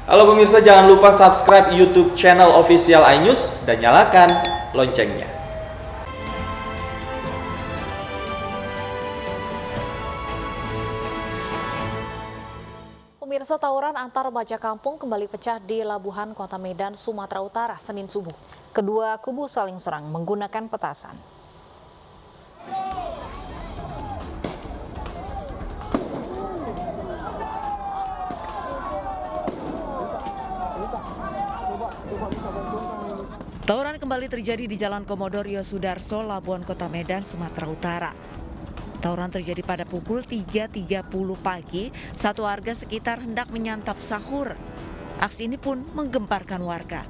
Halo pemirsa, jangan lupa subscribe YouTube channel official iNews dan nyalakan loncengnya. Pemirsa, tawuran antar remaja kampung kembali pecah di Labuhan, Kota Medan, Sumatera Utara, Senin subuh. Kedua kubu saling serang menggunakan petasan. Tawuran kembali terjadi di Jalan Komodor Yosudarso, Labuhan, Kota Medan, Sumatera Utara. Tawuran terjadi pada pukul 3.30 pagi saat warga sekitar hendak menyantap sahur. Aksi ini pun menggemparkan warga.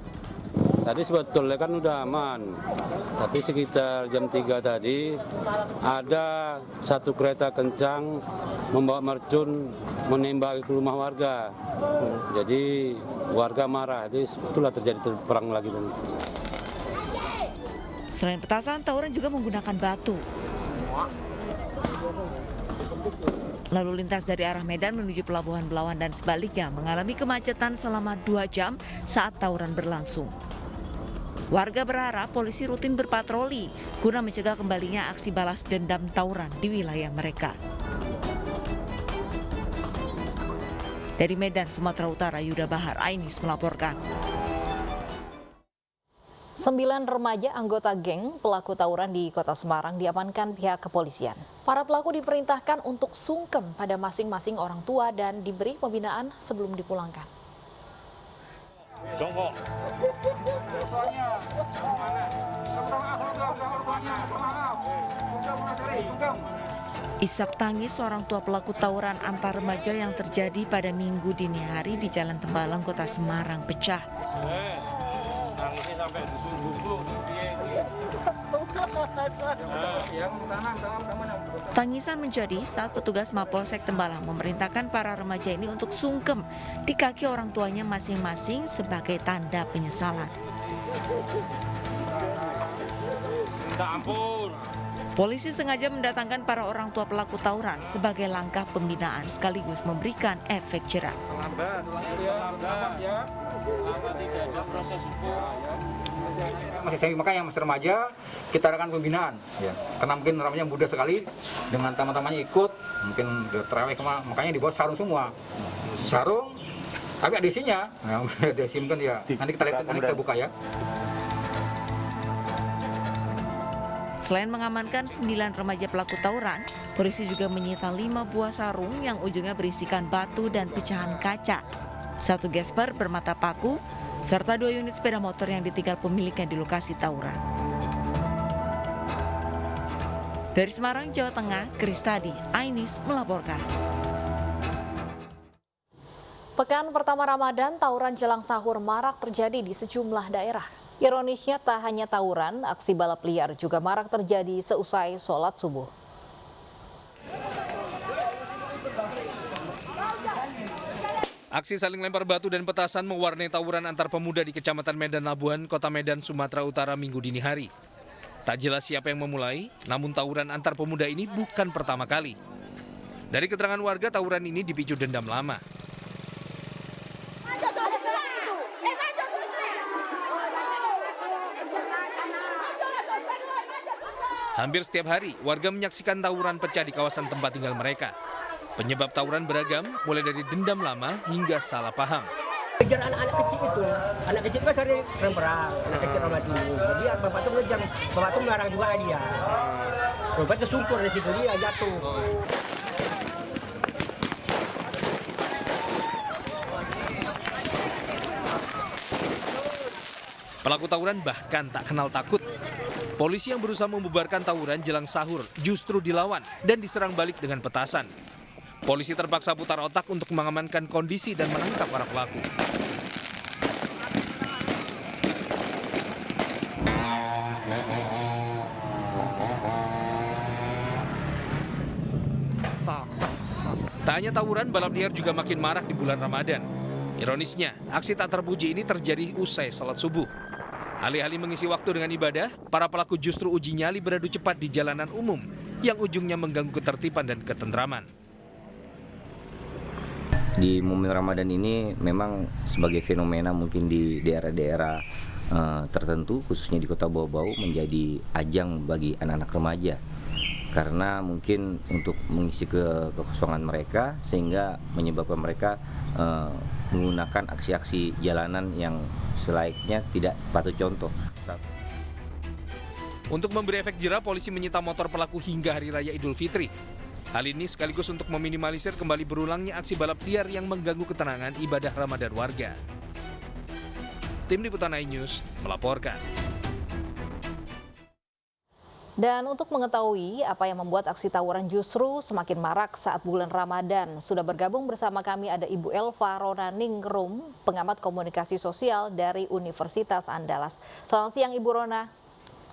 Tadi sebetulnya kan udah aman, tapi sekitar jam 3 tadi ada satu kereta kencang membawa mercun menembak ke rumah warga. Jadi warga marah, jadi itulah terjadi perang lagi. Selain petasan, tawuran juga menggunakan batu. Lalu lintas dari arah Medan menuju Pelabuhan Belawan dan sebaliknya mengalami kemacetan selama 2 jam saat tawuran berlangsung. Warga berharap polisi rutin berpatroli guna mencegah kembalinya aksi balas dendam tawuran di wilayah mereka. Dari Medan, Sumatera Utara, Yuda Bahar, iNews melaporkan. 9 remaja anggota geng pelaku tawuran di Kota Semarang diamankan pihak kepolisian. Para pelaku diperintahkan untuk sungkem pada masing-masing orang tua dan diberi pembinaan sebelum dipulangkan. Isak tangis seorang tua pelaku tawuran antar remaja yang terjadi pada Minggu dini hari di Jalan Tembalang, Kota Semarang pecah. Tangisan menjadi saat petugas Mapolsek Tembalang memerintahkan para remaja ini untuk sungkem di kaki orang tuanya masing-masing sebagai tanda penyesalan. Polisi sengaja mendatangkan para orang tua pelaku tawuran sebagai langkah pembinaan sekaligus memberikan efek jerah. Makanya masih remaja kita adakan pembinaan, karena mungkin namanya muda sekali dengan teman-temannya ikut, mungkin terawih makanya dibawa sarung semua, sarung, tapi ada isinya, desi mungkin ya. Nanti kita lihat, nanti kita buka ya. Selain mengamankan 9 remaja pelaku tawuran, polisi juga menyita 5 buah sarung yang ujungnya berisikan batu dan pecahan kaca, 1 gesper bermata paku, serta 2 unit sepeda motor yang ditinggal pemiliknya di lokasi tawuran. Dari Semarang, Jawa Tengah, Kristadi, iNews melaporkan. Pekan pertama Ramadan, tawuran jelang sahur marak terjadi di sejumlah daerah. Ironisnya tak hanya tawuran, aksi balap liar juga marak terjadi seusai sholat subuh. Aksi saling lempar batu dan petasan mewarnai tawuran antar pemuda di Kecamatan Medan Labuhan, Kota Medan, Sumatera Utara Minggu dini hari. Tak jelas siapa yang memulai, namun tawuran antar pemuda ini bukan pertama kali. Dari keterangan warga, tawuran ini dipicu dendam lama. Hampir setiap hari, warga menyaksikan tawuran pecah di kawasan tempat tinggal mereka. Penyebab tawuran beragam, mulai dari dendam lama hingga salah paham. Kejar anak-anak kecil itu, anak kecil kan sering perang, anak kecil Ramadan ini. Jadi bapak tuh ngejar, bapak tuh melarang juga dia. Bapak tuh sungkur dari situ, dia jatuh. Pelaku tawuran bahkan tak kenal takut. Polisi yang berusaha membubarkan tawuran jelang sahur justru dilawan dan diserang balik dengan petasan. Polisi terpaksa putar otak untuk mengamankan kondisi dan menangkap para pelaku. Tak hanya tawuran, balap liar juga makin marak di bulan Ramadan. Ironisnya, aksi tak terpuji ini terjadi usai salat subuh. Alih-alih mengisi waktu dengan ibadah, para pelaku justru uji nyali beradu cepat di jalanan umum yang ujungnya mengganggu ketertiban dan ketentraman. di momen Ramadan ini memang sebagai fenomena mungkin di daerah-daerah tertentu, khususnya di Kota Bau-Bau, menjadi ajang bagi anak-anak remaja karena mungkin untuk mengisi kekosongan mereka, sehingga menyebabkan mereka menggunakan aksi-aksi jalanan yang selayaknya tidak patut contoh. Untuk memberi efek jera, polisi menyita motor pelaku hingga Hari Raya Idul Fitri. Hal ini sekaligus untuk meminimalisir kembali berulangnya aksi balap liar yang mengganggu ketenangan ibadah Ramadan warga. Tim Liputan iNews melaporkan. Dan untuk mengetahui apa yang membuat aksi tawuran justru semakin marak saat bulan Ramadan, sudah bergabung bersama kami ada Ibu Elva Ronaningrum, pengamat komunikasi sosial dari Universitas Andalas. Selamat siang Ibu Rona.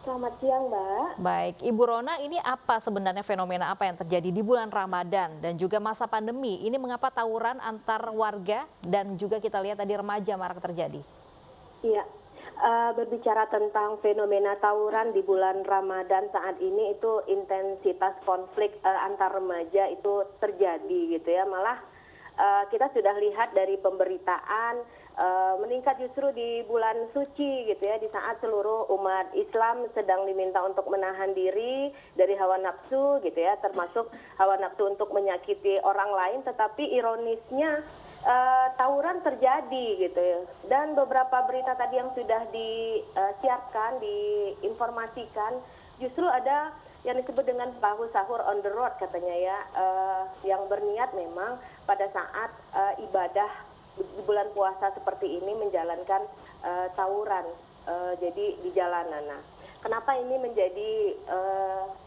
Selamat siang, Mbak. Baik, Ibu Rona, ini apa sebenarnya fenomena apa yang terjadi di bulan Ramadan dan juga masa pandemi? Ini mengapa tawuran antar warga dan juga kita lihat tadi remaja marak terjadi? Iya, berbicara tentang fenomena tawuran di bulan Ramadan saat ini, itu intensitas konflik antar remaja itu terjadi gitu ya. Malah kita sudah lihat dari pemberitaan meningkat justru di bulan suci gitu ya, di saat seluruh umat Islam sedang diminta untuk menahan diri dari hawa nafsu gitu ya, termasuk hawa nafsu untuk menyakiti orang lain, tetapi ironisnya tawuran terjadi gitu ya. Dan beberapa berita tadi yang sudah disiarkan, diinformasikan, justru ada yang disebut dengan bahu sahur on the road katanya ya, yang berniat memang pada saat ibadah di bulan puasa seperti ini menjalankan tawuran, jadi di jalanan. Nah, kenapa ini menjadi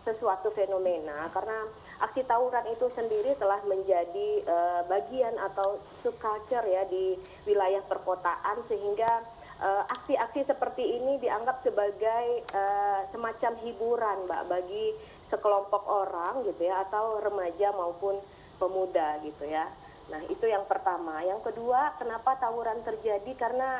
sesuatu fenomena? Karena aksi tawuran itu sendiri telah menjadi bagian atau subculture ya di wilayah perkotaan, sehingga aksi-aksi seperti ini dianggap sebagai semacam hiburan, Mbak, bagi sekelompok orang gitu ya, atau remaja maupun pemuda gitu ya. Nah, itu yang pertama. Yang kedua, kenapa tawuran terjadi? Karena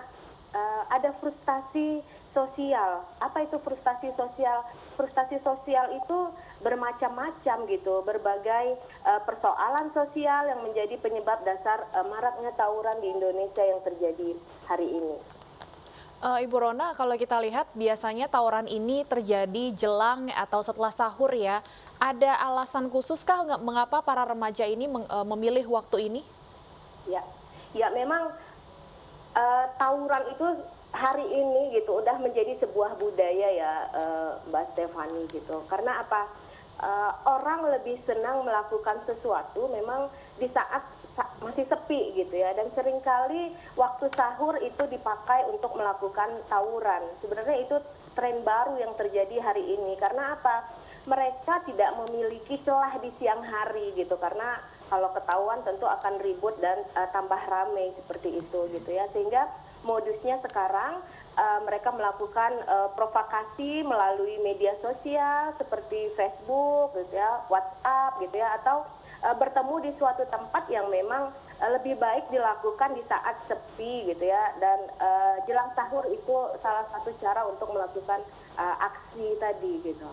ada frustasi sosial. Apa itu frustasi sosial? Frustasi sosial itu bermacam-macam gitu, berbagai persoalan sosial yang menjadi penyebab dasar maraknya tawuran di Indonesia yang terjadi hari ini. Ibu Rona, kalau kita lihat biasanya tawuran ini terjadi jelang atau setelah sahur ya. Ada alasan khususkah mengapa para remaja ini memilih waktu ini? Ya memang tawuran itu hari ini gitu udah menjadi sebuah budaya ya, Mbak Stefani gitu. Karena apa? Orang lebih senang melakukan sesuatu memang di saat masih sepi gitu ya, dan seringkali waktu sahur itu dipakai untuk melakukan tawuran. Sebenarnya itu tren baru yang terjadi hari ini. Karena apa? Mereka tidak memiliki celah di siang hari gitu, karena kalau ketahuan tentu akan ribut dan tambah ramai seperti itu gitu ya. Sehingga modusnya sekarang mereka melakukan provokasi melalui media sosial seperti Facebook gitu ya, WhatsApp gitu ya, atau bertemu di suatu tempat yang memang lebih baik dilakukan di saat sepi gitu ya. Dan jelang sahur itu salah satu cara untuk melakukan aksi tadi gitu.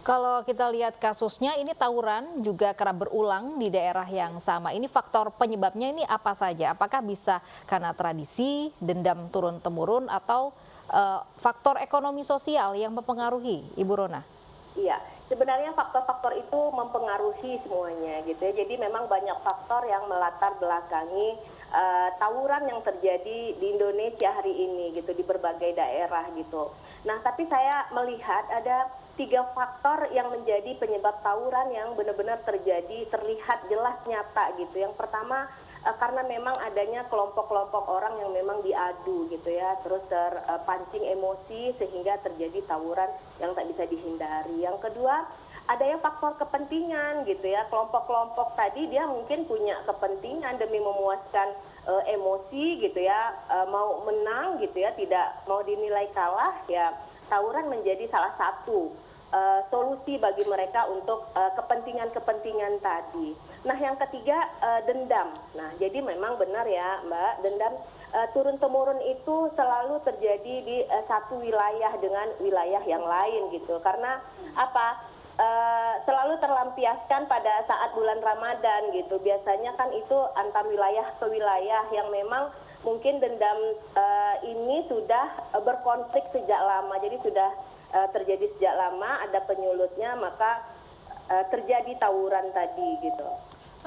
Kalau kita lihat kasusnya ini tawuran juga kerap berulang di daerah yang sama. Ini faktor penyebabnya ini apa saja? Apakah bisa karena tradisi, dendam turun-temurun, atau faktor ekonomi sosial yang mempengaruhi, Ibu Rona? Iya, sebenarnya faktor-faktor itu mempengaruhi semuanya gitu ya. Jadi memang banyak faktor yang melatar belakangi tawuran yang terjadi di Indonesia hari ini gitu, di berbagai daerah gitu. Nah, tapi saya melihat ada 3 faktor yang menjadi penyebab tawuran yang benar-benar terjadi, terlihat jelas nyata gitu. Yang pertama, karena memang adanya kelompok-kelompok orang yang memang diadu gitu ya, terus terpancing emosi sehingga terjadi tawuran yang tak bisa dihindari. Yang kedua, adanya faktor kepentingan gitu ya. Kelompok-kelompok tadi dia mungkin punya kepentingan demi memuaskan emosi gitu ya, mau menang gitu ya, tidak mau dinilai kalah ya. Tawuran menjadi salah satu solusi bagi mereka untuk kepentingan-kepentingan tadi. Nah, yang ketiga dendam. Nah, jadi memang benar ya, Mbak, dendam turun-temurun itu selalu terjadi di satu wilayah dengan wilayah yang lain gitu. Karena apa? selalu terlampiaskan pada saat bulan Ramadan gitu. Biasanya kan itu antar wilayah ke wilayah yang memang mungkin dendam ini sudah berkonflik sejak lama. Jadi sudah terjadi sejak lama, ada penyulutnya, maka terjadi tawuran tadi gitu.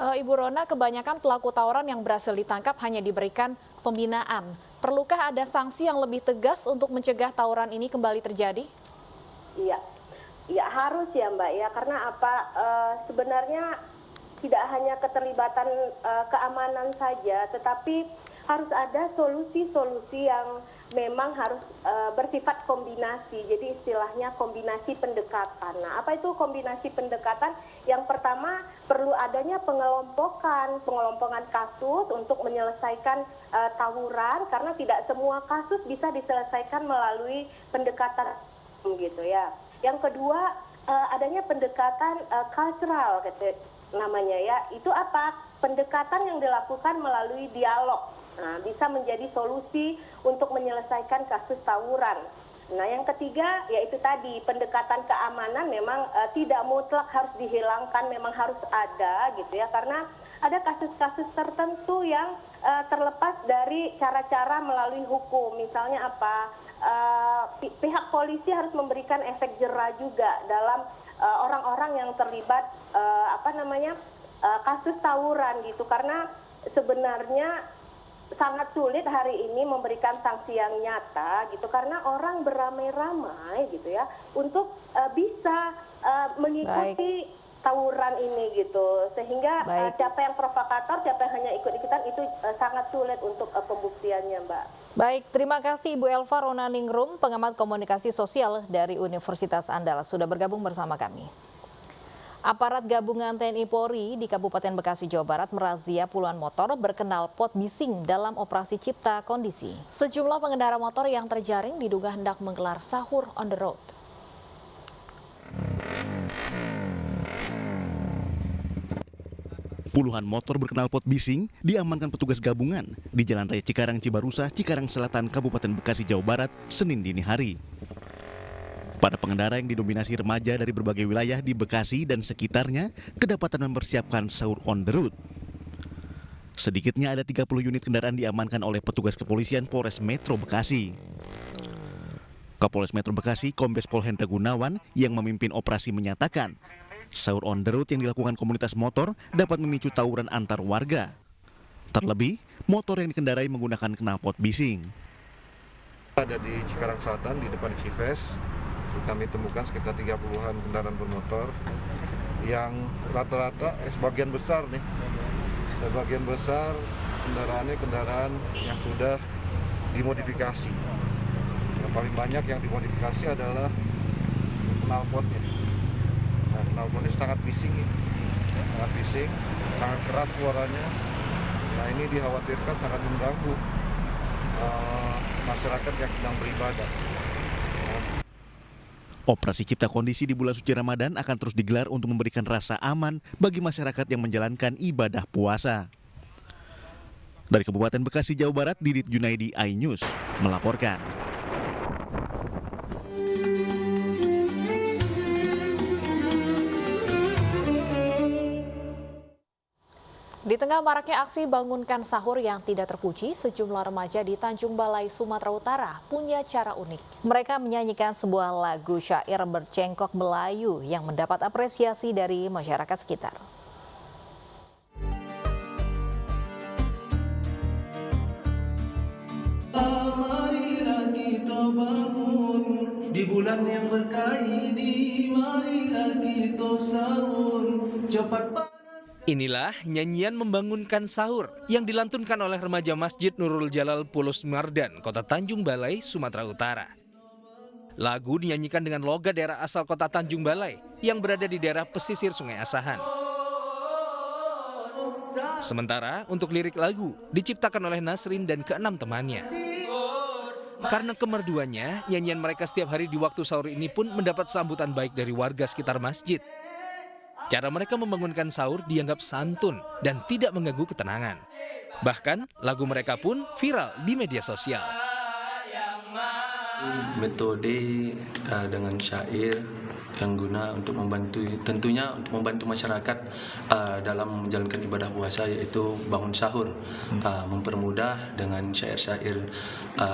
Ibu Rona, kebanyakan pelaku tawuran yang berhasil ditangkap hanya diberikan pembinaan. Perlukah ada sanksi yang lebih tegas untuk mencegah tawuran ini kembali terjadi? Iya, ya harus ya Mbak ya, karena apa? Sebenarnya tidak hanya keterlibatan keamanan saja, tetapi harus ada solusi-solusi yang memang harus bersifat kombinasi. Jadi istilahnya kombinasi pendekatan. Nah, apa itu kombinasi pendekatan? Yang pertama perlu adanya pengelompokan kasus untuk menyelesaikan tawuran, karena tidak semua kasus bisa diselesaikan melalui pendekatan gitu ya. Yang kedua adanya pendekatan cultural gitu namanya ya. Itu apa? Pendekatan yang dilakukan melalui dialog. Nah, bisa menjadi solusi untuk menyelesaikan kasus tawuran. Nah, yang ketiga yaitu tadi pendekatan keamanan memang tidak mutlak harus dihilangkan, memang harus ada gitu ya, karena ada kasus-kasus tertentu yang terlepas dari cara-cara melalui hukum. Misalnya apa? Pihak polisi harus memberikan efek jera juga dalam orang-orang yang terlibat kasus tawuran gitu, karena sebenarnya sangat sulit hari ini memberikan sanksi yang nyata gitu, karena orang beramai-ramai gitu ya untuk bisa mengikuti tawuran ini gitu, sehingga siapa yang provokator, siapa yang hanya ikut-ikutan itu sangat sulit untuk pembuktiannya, Mbak. Baik, terima kasih Ibu Elva Ronaningrum, pengamat komunikasi sosial dari Universitas Andalas, sudah bergabung bersama kami. Aparat gabungan TNI Polri di Kabupaten Bekasi, Jawa Barat merazia puluhan motor berkenal pot bising dalam operasi Cipta Kondisi. Sejumlah pengendara motor yang terjaring diduga hendak menggelar sahur on the road. Puluhan motor berkenal pot bising diamankan petugas gabungan di Jalan Raya Cikarang Cibarusah, Cikarang Selatan, Kabupaten Bekasi, Jawa Barat, Senin dini hari. Para pengendara yang didominasi remaja dari berbagai wilayah di Bekasi dan sekitarnya kedapatan mempersiapkan sahur on the road. Sedikitnya ada 30 unit kendaraan diamankan oleh petugas kepolisian Polres Metro Bekasi. Kapolres Metro Bekasi, Kombes Pol Hendra Gunawan yang memimpin operasi menyatakan, sahur on the road yang dilakukan komunitas motor dapat memicu tawuran antar warga. Terlebih, motor yang dikendarai menggunakan knalpot bising. Ada di Cikarang Selatan, di depan Cives, kami temukan sekitar 30-an kendaraan bermotor yang rata-rata sebagian besar kendaraannya kendaraan yang sudah dimodifikasi. Yang paling banyak yang dimodifikasi adalah knalpotnya. Nah, knalpotnya sangat bising, sangat keras suaranya. Nah, ini dikhawatirkan sangat mengganggu masyarakat yang sedang beribadah. Operasi Cipta Kondisi di bulan suci Ramadan akan terus digelar untuk memberikan rasa aman bagi masyarakat yang menjalankan ibadah puasa. Dari Kabupaten Bekasi, Jawa Barat, Didit Junaidi, iNews melaporkan. Di tengah maraknya aksi bangunkan sahur yang tidak terpuji, sejumlah remaja di Tanjung Balai, Sumatera Utara punya cara unik. Mereka menyanyikan sebuah lagu syair bercengkok Melayu yang mendapat apresiasi dari masyarakat sekitar. Marilah kita bangun di bulan yang berkah ini, marilah kita sahur cepat. Inilah nyanyian membangunkan sahur yang dilantunkan oleh remaja Masjid Nurul Jalal Pulus Mardan, Kota Tanjung Balai, Sumatera Utara. Lagu dinyanyikan dengan logat daerah asal Kota Tanjung Balai yang berada di daerah pesisir Sungai Asahan. Sementara untuk lirik lagu diciptakan oleh Nasrin dan keenam temannya. Karena kemerduannya, nyanyian mereka setiap hari di waktu sahur ini pun mendapat sambutan baik dari warga sekitar masjid. Cara mereka membangunkan sahur dianggap santun dan tidak mengganggu ketenangan. Bahkan lagu mereka pun viral di media sosial. Metode dengan syair yang guna untuk membantu, tentunya untuk membantu masyarakat dalam menjalankan ibadah puasa, yaitu bangun sahur, mempermudah dengan syair-syair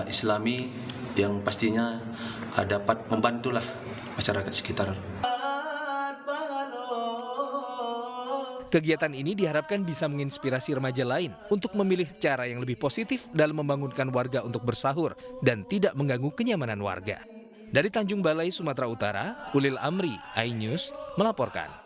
Islami yang pastinya dapat membantulah masyarakat sekitar. Kegiatan ini diharapkan bisa menginspirasi remaja lain untuk memilih cara yang lebih positif dalam membangunkan warga untuk bersahur dan tidak mengganggu kenyamanan warga. Dari Tanjung Balai, Sumatera Utara, Ulil Amri, iNews melaporkan.